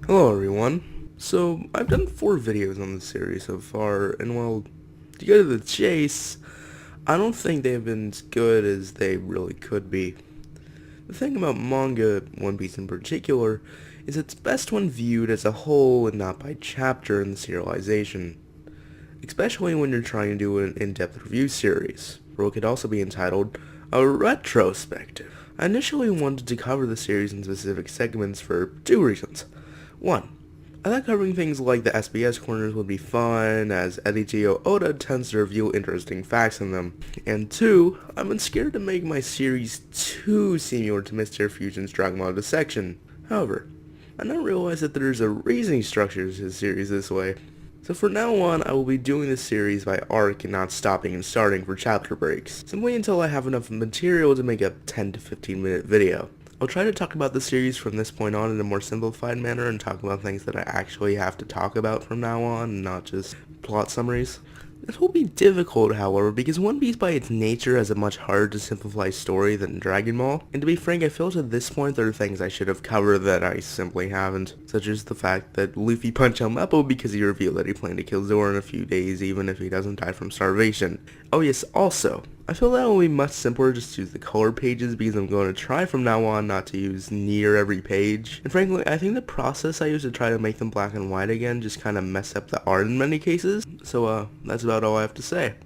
Hello everyone. So, I've done 4 videos on this series so far, and well, to go to the chase, I don't think they've been as good as they really could be. The thing about manga, One Piece in particular, is it's best when viewed as a whole and not by chapter in the serialization, especially when you're trying to do an in-depth review series, or it could also be entitled a retrospective. I initially wanted to cover the series in specific segments for 2 reasons. 1. I thought covering things like the SBS corners would be fun, as Editor Oda tends to reveal interesting facts in them. And 2, I've been scared to make my series too similar to Mr. Fusion's Dragon Ball Dissection. However, I now realize that there's a reasoning structure to his series this way. So for now on, I will be doing this series by arc and not stopping and starting for chapter breaks, simply until I have enough material to make a 10 to 15 minute video. I'll try to talk about the series from this point on in a more simplified manner and talk about things that I actually have to talk about from now on, and not just plot summaries. This will be difficult, however, because One Piece by its nature has a much harder to simplify story than Dragon Ball, and to be frank, I feel to this point there are things I should have covered that I simply haven't, such as the fact that Luffy punched Helmeppo because he revealed that he planned to kill Zoro in a few days even if he doesn't die from starvation. Oh yes, also, I feel that it will be much simpler just to use the color pages because I'm going to try from now on not to use near every page. And frankly, I think the process I used to try to make them black and white again just kind of mess up the art in many cases. So that's about all I have to say.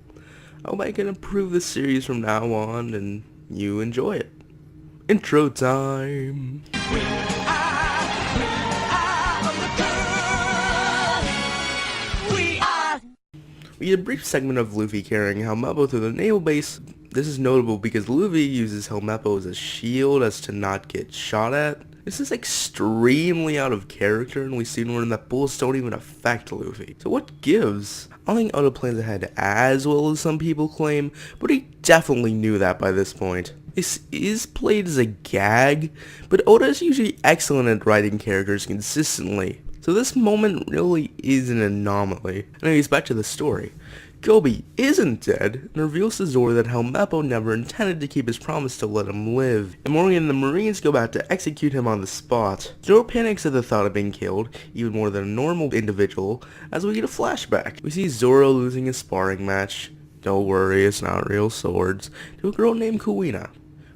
I hope I can improve this series from now on and you enjoy it. Intro time! We had a brief segment of Luffy carrying Helmeppo through the naval base. This is notable because Luffy uses Helmeppo as a shield as to not get shot at. This is extremely out of character, and we soon learn that bullets don't even affect Luffy. So what gives? I don't think Oda plans ahead as well as some people claim, but he definitely knew that by this point. This is played as a gag, but Oda is usually excellent at writing characters consistently. So this moment really is an anomaly. Anyways, back to the story. Kobe isn't dead, and reveals to Zoro that Helmeppo never intended to keep his promise to let him live, and Morgan and the Marines go back to execute him on the spot. Zoro panics at the thought of being killed, even more than a normal individual, as we get a flashback. We see Zoro losing a sparring match, don't worry, it's not real swords, to a girl named Kuina,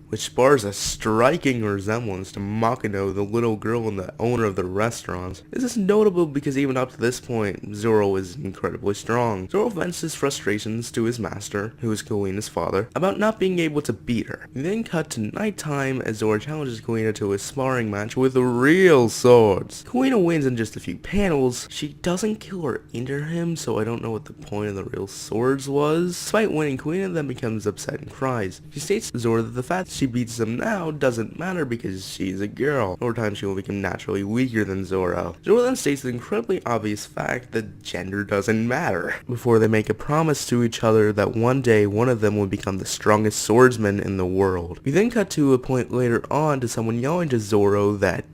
which bears a striking resemblance to Makino, the little girl and the owner of the restaurant. This is notable because even up to this point, Zoro is incredibly strong. Zoro vents his frustrations to his master, who is Kuina's father, about not being able to beat her. We then cut to nighttime as Zoro challenges Kuina to a sparring match with real swords. Kuina wins in just a few panels. She doesn't kill or injure him, so I don't know what the point of the real swords was. Despite winning, Kuina then becomes upset and cries. She states to Zoro that the fact she beats him now doesn't matter because she's a girl. Over time she will become naturally weaker than Zoro. Zoro then states the incredibly obvious fact that gender doesn't matter, before they make a promise to each other that one day one of them will become the strongest swordsman in the world. We then cut to a point later on to someone yelling to Zoro that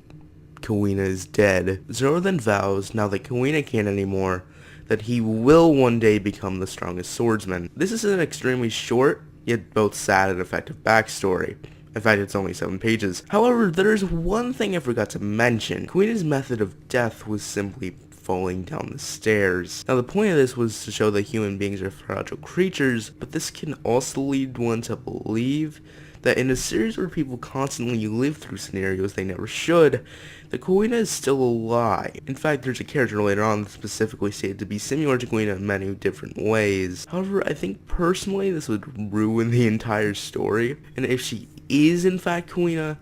Kuina is dead. Zoro then vows, now that Kuina can't anymore, that he will one day become the strongest swordsman. This is an extremely short, yet both sad and effective backstory. In fact, it's only 7 pages. However, there's one thing I forgot to mention. Kuina's method of death was simply falling down the stairs. Now, the point of this was to show that human beings are fragile creatures, but this can also lead one to believe that in a series where people constantly live through scenarios they never should, the Kuina is still alive. In fact, there's a character later on that's specifically stated to be similar to Kuina in many different ways. However, I think personally this would ruin the entire story, and if she is in fact Kuina,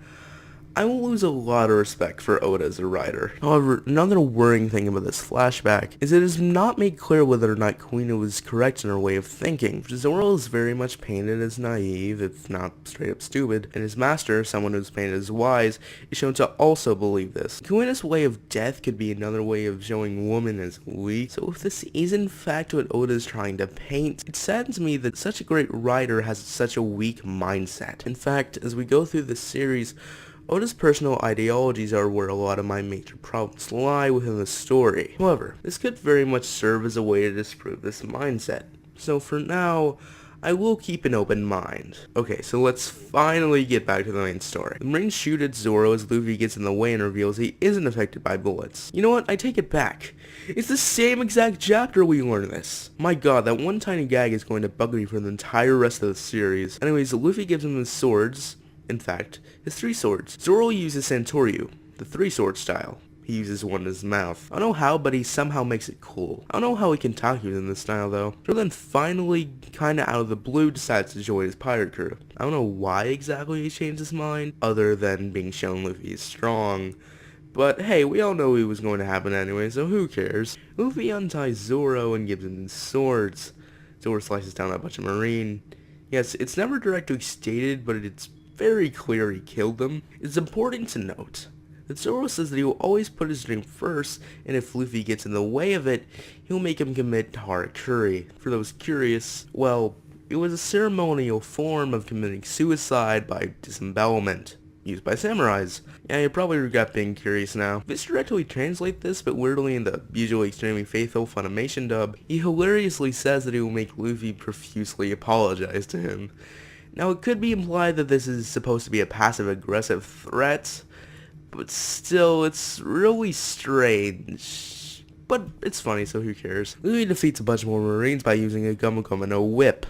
I will lose a lot of respect for Oda as a writer. However, another worrying thing about this flashback is it is not made clear whether or not Kuina was correct in her way of thinking. Zoro is very much painted as naive, if not straight up stupid, and his master, someone who's painted as wise, is shown to also believe this. Kuina's way of death could be another way of showing woman as weak, so if this is in fact what Oda is trying to paint, it saddens me that such a great writer has such a weak mindset. In fact, as we go through this series, Oda's personal ideologies are where a lot of my major problems lie within the story. However, this could very much serve as a way to disprove this mindset. So for now, I will keep an open mind. Okay, so let's finally get back to the main story. The Marines shoot at Zoro as Luffy gets in the way and reveals he isn't affected by bullets. You know what? I take it back. It's the same exact chapter we learn this. My god, that one tiny gag is going to bug me for the entire rest of the series. Anyways, Luffy gives him his swords. In fact, his 3 swords. Zoro uses Santoryu, the 3-sword style. He uses one in his mouth. I don't know how, but he somehow makes it cool. I don't know how he can talk in this style though. Zoro then finally, kinda out of the blue, decides to join his pirate crew. I don't know why exactly he changed his mind, other than being shown Luffy is strong. But hey, we all know it was going to happen anyway, so who cares? Luffy unties Zoro and gives him his swords. Zoro slices down a bunch of Marine. Yes, it's never directly stated, but it's very clear he killed them. It's important to note that Zoro says that he will always put his dream first, and if Luffy gets in the way of it, he'll make him commit harakiri. For those curious, well, it was a ceremonial form of committing suicide by disembowelment, used by samurais. Yeah, you probably regret being curious now. This directly translate this, but weirdly in the usually extremely faithful Funimation dub, he hilariously says that he will make Luffy profusely apologize to him. Now, it could be implied that this is supposed to be a passive-aggressive threat, but still, it's really strange. But it's funny, so who cares? Luffy defeats a bunch more Marines by using a Gomu Gomu no whip.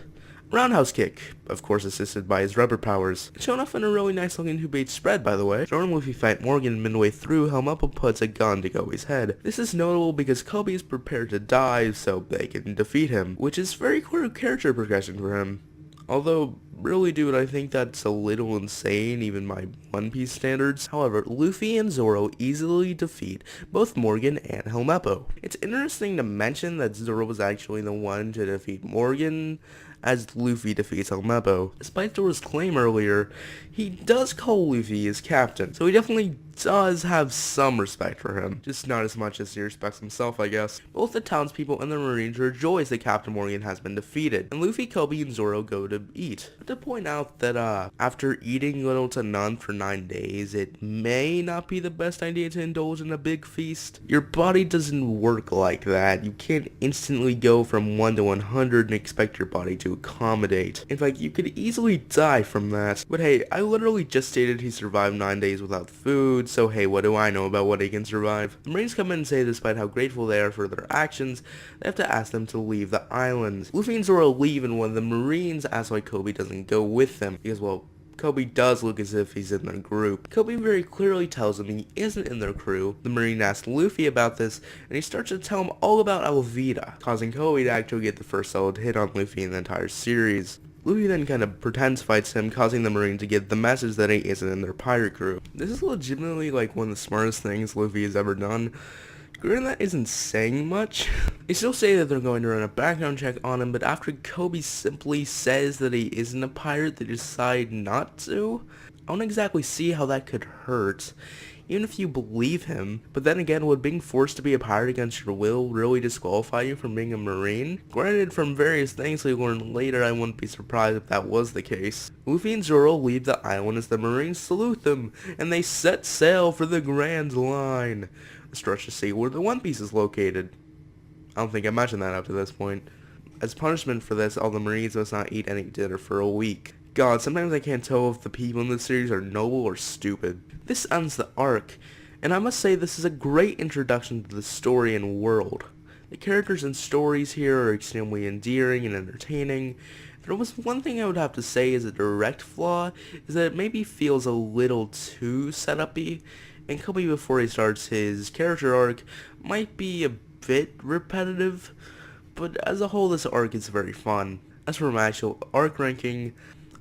Roundhouse kick, of course assisted by his rubber powers. It's shown off in a really nice looking 2-page spread, by the way. Zoro and Luffy fight Morgan midway through. Helmeppo puts a gun to Kobe's head. This is notable because Kobe is prepared to die so they can defeat him, which is very clear character progression for him. Although, really dude, I think that's a little insane, even by One Piece standards. However, Luffy and Zoro easily defeat both Morgan and Helmeppo. It's interesting to mention that Zoro was actually the one to defeat Morgan, as Luffy defeats Helmeppo. Despite Zoro's claim earlier, he does call Luffy his captain, so he definitely does have some respect for him. Just not as much as he respects himself, I guess. Both the townspeople and the Marines rejoice that Captain Morgan has been defeated, and Luffy, Kobe, and Zoro go to eat. But to point out that after eating little to none for 9 days, it may not be the best idea to indulge in a big feast. Your body doesn't work like that. You can't instantly go from 1 to 100 and expect your body to accommodate. In fact, you could easily die from that. But hey, I literally just stated he survived 9 days without food, so hey, what do I know about what he can survive? The Marines come in and say despite how grateful they are for their actions, they have to ask them to leave the island. Luffy and Zoro leave, and one of the Marines asks why Kobe doesn't go with them, because well, Kobe does look as if he's in their group. Kobe very clearly tells him he isn't in their crew. The Marine asks Luffy about this, and he starts to tell him all about Alvida, causing Kobe to actually get the first solid hit on Luffy in the entire series. Luffy then kind of pretends fights him, causing the Marine to get the message that he isn't in their pirate crew. This is legitimately like one of the smartest things Luffy has ever done. Granted, that isn't saying much. They still say that they're going to run a background check on him, but after Kobe simply says that he isn't a pirate, they decide not to. I don't exactly see how that could hurt, even if you believe him. But then again, would being forced to be a pirate against your will really disqualify you from being a Marine? Granted, from various things we learn later, I wouldn't be surprised if that was the case. Luffy and Zoro leave the island as the Marines salute them, and they set sail for the Grand Line, a stretch to see where the One Piece is located. I don't think I mentioned that up to this point. As punishment for this, all the Marines must not eat any dinner for a week. God, sometimes I can't tell if the people in this series are noble or stupid. This ends the arc, and I must say this is a great introduction to the story and world. The characters and stories here are extremely endearing and entertaining. If there was one thing I would have to say is a direct flaw, is that it maybe feels a little too set-up-y, and Kobe before he starts his character arc might be a bit repetitive, but as a whole this arc is very fun. As for my actual arc ranking,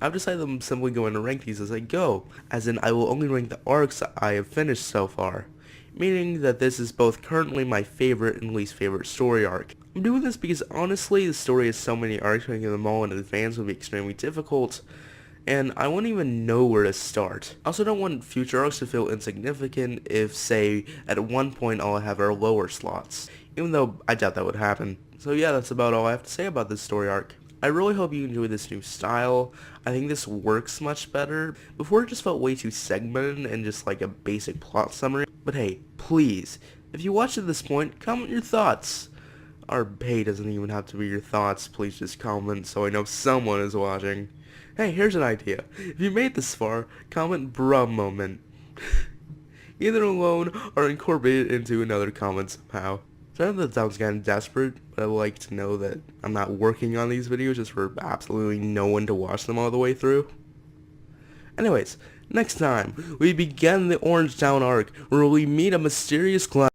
I've decided I'm simply going to rank these as I go, as in I will only rank the arcs I have finished so far, meaning that this is both currently my favorite and least favorite story arc. I'm doing this because honestly the story has so many arcs, ranking them all in advance would be extremely difficult, and I wouldn't even know where to start. I also don't want future arcs to feel insignificant if, say, at one point all I have are lower slots, even though I doubt that would happen. So yeah, that's about all I have to say about this story arc. I really hope you enjoy this new style. I think this works much better. Before it just felt way too segmented and just like a basic plot summary. But hey, please, if you watched at this point, comment your thoughts. Our pay doesn't even have to be your thoughts. Please just comment so I know someone is watching. Hey, here's an idea. If you made this far, comment bruh moment. Either alone or incorporate it into another comment somehow. So I know that sounds kind of desperate, but I would like to know that I'm not working on these videos just for absolutely no one to watch them all the way through. Anyways, next time, we begin the Orange Town arc, where we meet a mysterious clown